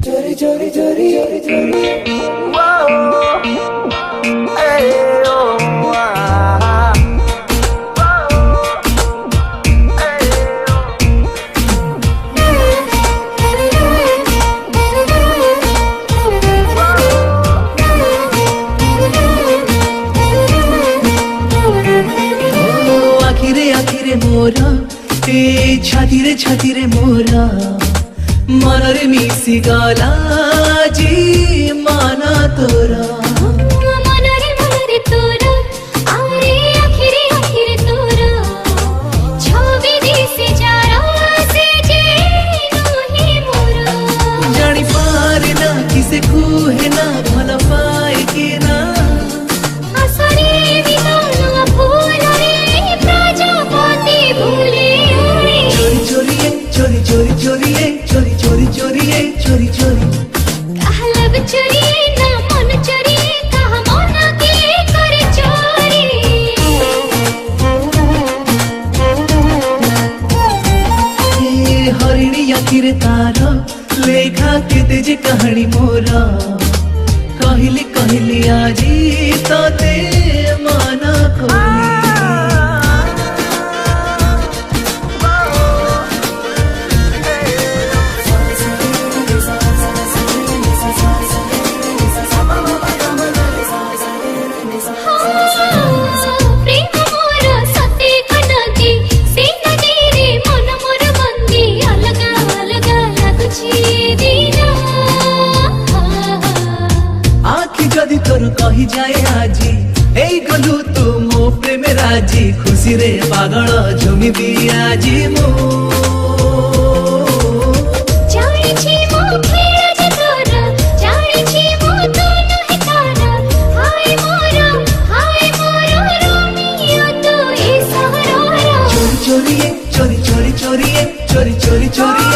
चोरी चोरी चोरी चोरी चोरी मोरा ए छाती रे मोरा मनरे मिसी गला जी माना तोरा मनरे तोरा आरे आखिरे तोरा छवि दिसे जारा से जे नोही मोरा जानी पारे ना किसे कुहे ना भला पाए के ना आसरे बिना फूल रे प्रजापति भूले चोरी चोरी चोरी चोरी चोरी चोरी चोरी चोरी कहलब चोरी ना मन चोरी कहा मन के करे चोरी हरिणी आखिर तार लेखा केते जे कहानी मोरा कहली कहली आजी तते माना कोली तोर कही जाए आजी ए गलु तू मो प्रेम राजी खुशी रे पागल झुमी भी आजी मो जाने छी मो खेला जे तोरा जाने छी मो तू नहीं तारा हाय मोरा रोमियो तू ए सहरा चोरी चोरी चोरी चोरी चोरी चोरी चोरी चोरी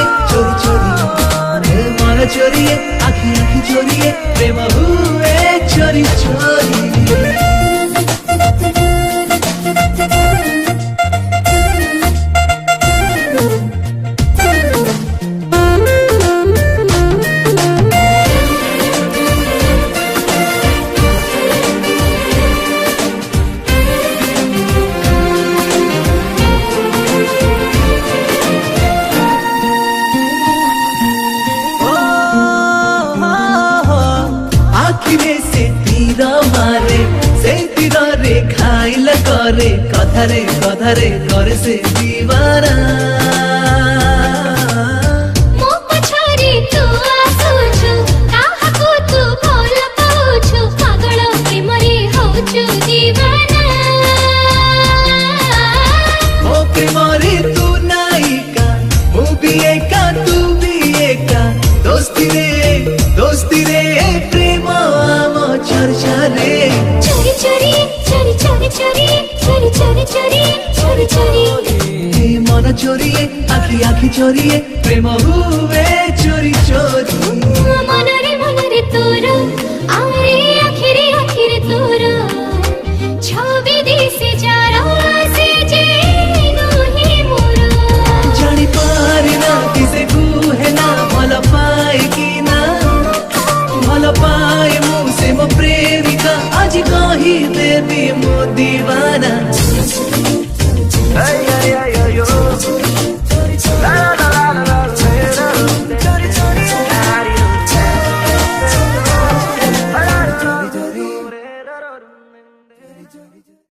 चोरी मन चोरी आखी आखी चोरी प्रेम हुए चोरी चोरी खाइल करे कथरे कथरे करे से दीवाना मो पछारी तू आसुछु काहा को तू भल पाउछु पागल प्रेमरे होछु दीवाना ओ प्रेमरे तू नायिका मु भी एका तू भी एका दोस्ती रे प्रेम आम चर्चा रे चोरी चोरी चोरी चोरी चोरी चोरी चोरी चोरी चोरी मन चोरी आखी आखी चोरी प्रेम हुए चोरी चोरी मनरे तोरा आरे आखिरे तोरा छवि दिसे जारा से जे नोही मोरा जानी पारे ना किसे कुहे ना भल पाए कि ना भल पाए मुझसे मो प्रेमिका आज कही देवी मो दीवाना